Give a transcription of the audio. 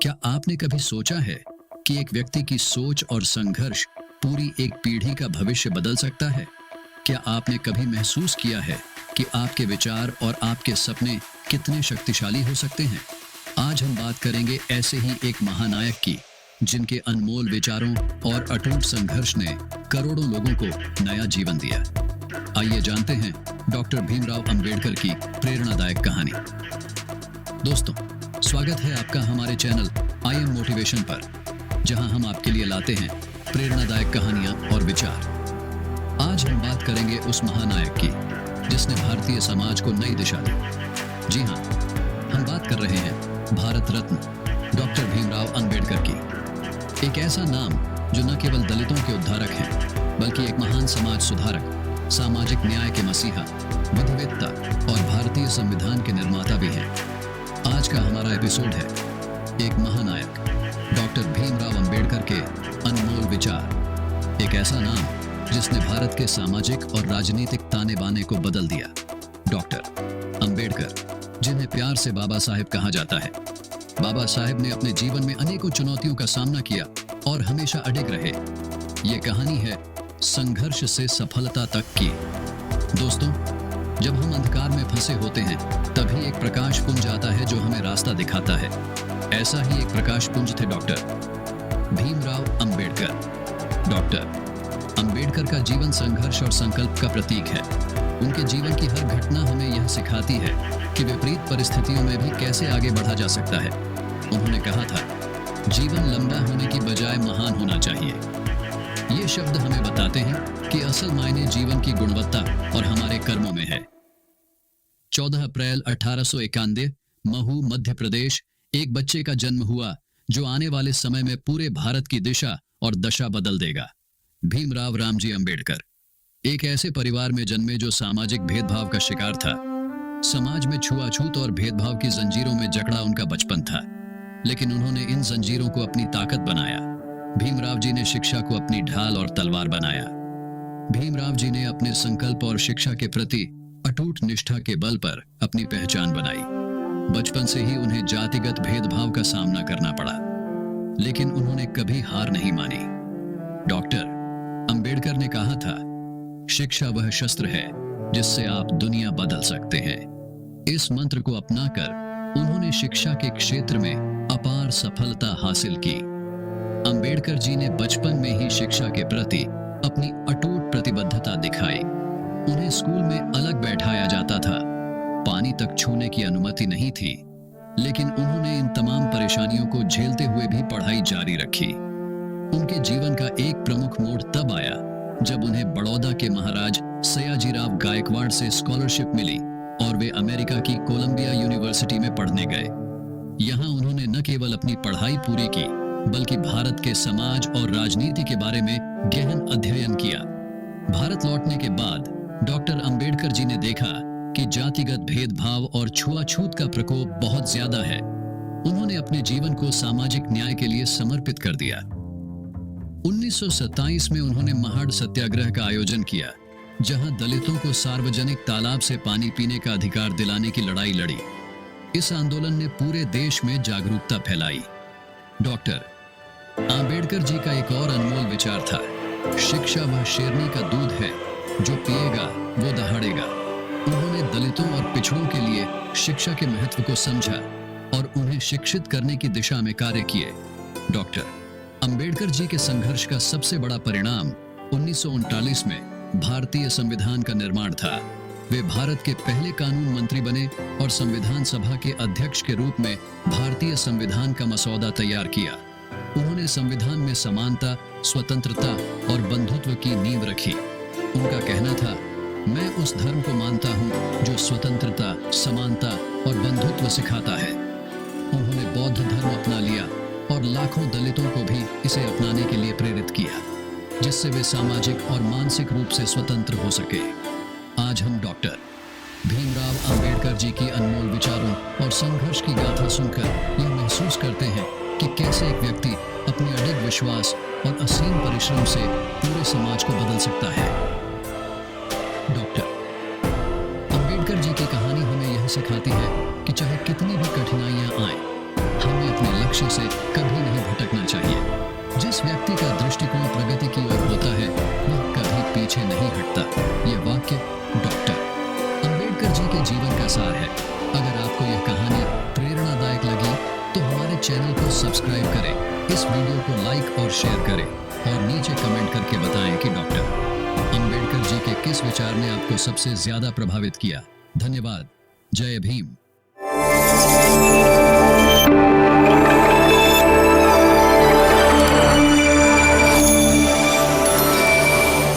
क्या आपने कभी सोचा है कि एक व्यक्ति की सोच और संघर्ष पूरी एक पीढ़ी का भविष्य बदल सकता है? क्या आपने कभी महसूस किया है कि आपके विचार और आपके सपने कितने शक्तिशाली हो सकते हैं? आज हम बात करेंगे ऐसे ही एक महानायक की, जिनके अनमोल विचारों और अटूट संघर्ष ने करोड़ों लोगों को नया जीवन दिया। आइए जानते हैं डॉक्टर भीमराव अंबेडकर की प्रेरणादायक कहानी। दोस्तों, स्वागत है आपका हमारे चैनल आई एम मोटिवेशन पर, जहां हम आपके लिए लाते हैं प्रेरणादायक कहानियां और विचार। आज हम बात करेंगे उस महानायक की, जिसने भारतीय समाज को नई दिशा दी। जी हाँ, हम बात कर रहे हैं भारत रत्न डॉक्टर भीमराव अंबेडकर की। एक ऐसा नाम जो न केवल दलितों के उद्धारक हैं, बल्कि एक महान समाज सुधारक, सामाजिक न्याय के मसीहा, विधिवेत्ता और भारतीय संविधान के निर्माता भी हैं। आज का हमारा एपिसोड है एक महानायक डॉक्टर भीमराव अंबेडकर के अनमोल विचार। एक ऐसा नाम जिसने भारत के सामाजिक और राजनीतिक ताने बाने को बदल दिया। डॉक्टर अंबेडकर, जिन्हें प्यार से बाबा साहेब कहा जाता है। बाबा साहेब ने अपने जीवन में अनेकों चुनौतियों का सामना किया और हमेशा अडिग रहे। ये कहानी है संघर्ष से सफलता तक की। दोस्तों, जब हम अंधकार में फंसे होते हैं, तभी एक प्रकाश पुंज आता है जो हमें रास्ता दिखाता है। ऐसा ही एक प्रकाश पुंज थे डॉक्टर भीमराव अंबेडकर। डॉक्टर अंबेडकर का जीवन संघर्ष और संकल्प का प्रतीक है। उनके जीवन की हर घटना हमें यह सिखाती है कि विपरीत परिस्थितियों में भी कैसे आगे बढ़ा जा सकता है। उन्होंने कहा था, जीवन लंबा होने की बजाय महान होना चाहिए। ये शब्द हमें बताते हैं कि असल मायने जीवन की गुणवत्ता और हमारे कर्मों में है। 14 अप्रैल 1891 महू, मध्य प्रदेश, एक बच्चे का जन्म हुआ जो आने वाले समय में पूरे भारत की दिशा और दशा बदल देगा। भीमराव रामजी अंबेडकर एक ऐसे परिवार में जन्मे जो सामाजिक भेदभाव का शिकार था। समाज में छुआछूत और भेदभाव की जंजीरों में जकड़ा उनका बचपन था, लेकिन उन्होंने इन जंजीरों को अपनी ताकत बनाया। भीमराव जी ने शिक्षा को अपनी ढाल और तलवार बनाया। भीमराव जी ने अपने संकल्प और शिक्षा के प्रति अटूट निष्ठा के बल पर अपनी पहचान बनाई। बचपन से ही उन्हें जातिगत भेदभाव का सामना करना पड़ा, लेकिन उन्होंने कभी हार नहीं मानी। डॉक्टर अंबेडकर ने कहा था, शिक्षा वह शस्त्र है जिससे आप दुनिया बदल सकते हैं। इस मंत्र को अपनाकर उन्होंने शिक्षा के क्षेत्र में अपार सफलता हासिल की। अंबेडकर जी ने बचपन में ही शिक्षा के प्रति अपनी अटूट प्रतिबद्धता दिखाई। उन्हें स्कूल में अलग बैठाया जाता था, पानी तक छूने की अनुमति नहीं थी, लेकिन उन्होंने इन तमाम परेशानियों को झेलते हुए भी पढ़ाई जारी रखी। उनके जीवन का एक प्रमुख मोड़ तब आया जब उन्हें बड़ौदा के महाराज सयाजीराव गायकवाड़ से स्कॉलरशिप मिली और वे अमेरिका की कोलंबिया यूनिवर्सिटी में पढ़ने गए। यहाँ उन्होंने न केवल अपनी पढ़ाई पूरी की, बल्कि भारत के समाज और राजनीति के बारे में गहन अध्ययन किया। भारत लौटने के बाद डॉक्टर अंबेडकर जी ने देखा कि जातिगत भेदभाव और छुआछूत का प्रकोप बहुत ज्यादा है। उन्होंने अपने जीवन को सामाजिक न्याय के लिए समर्पित कर दिया। 1927 में उन्होंने महाड़ सत्याग्रह का आयोजन किया, जहां दलितों को सार्वजनिक तालाब से पानी पीने का अधिकार दिलाने की लड़ाई लड़ी। इस आंदोलन ने पूरे देश में जागरूकता फैलाई। डॉक्टर अंबेडकर जी का एक और अनमोल विचार था, शिक्षा वह शेरनी का दूध है, जो पिएगा वो दहाड़ेगा। उन्होंने दलितों और पिछड़ों के लिए शिक्षा के महत्व को समझा और उन्हें शिक्षित करने की दिशा में कार्य किए। डॉक्टर अंबेडकर जी के संघर्ष का सबसे बड़ा परिणाम 1939 में भारतीय संविधान का निर्माण था। वे भारत के पहले कानून मंत्री बने और संविधान सभा के अध्यक्ष के रूप में भारतीय संविधान का मसौदा तैयार किया। उन्होंने संविधान में समानता, स्वतंत्रता और बंधुत्व की नींव रखी। उनका कहना था, मैं उस धर्म को मानता हूं जो स्वतंत्रता, समानता और बंधुत्व सिखाता है। उन्होंने बौद्ध धर्म अपना लिया और लाखों दलितों को भी इसे अपनाने के लिए प्रेरित किया, जिससे वे सामाजिक और मानसिक रूप से स्वतंत्र हो सके। आज हम डॉक्टर भीमराव अंबेडकर जी की अनमोल विचारों और संघर्ष की गाथा सुनकर यह महसूस करते हैं कि कैसे एक व्यक्ति अपने अडिग विश्वास और असीम परिश्रम से पूरे समाज को बदल सकता है। डॉक्टर अंबेडकर जी की कहानी हमें यह सिखाती है कि चाहे कितनी भी कठिनाइयां आएं, हमें अपने लक्ष्य से कभी नहीं भटकना चाहिए। जिस व्यक्ति का दृष्टिकोण प्रगति की ओर होता है वह कभी पीछे नहीं हटता। यह वाक्य डॉक्टर अंबेडकर जी के जीवन का सार है। अगर आपको यह कहानी प्रेरणादायक लगी तो हमारे चैनल को सब्सक्राइब करें, इस वीडियो को लाइक और शेयर करें और नीचे कमेंट करके बताएं कि डॉक्टर अंबेडकर जी के किस विचार ने आपको सबसे ज्यादा प्रभावित किया। धन्यवाद। जय भीम।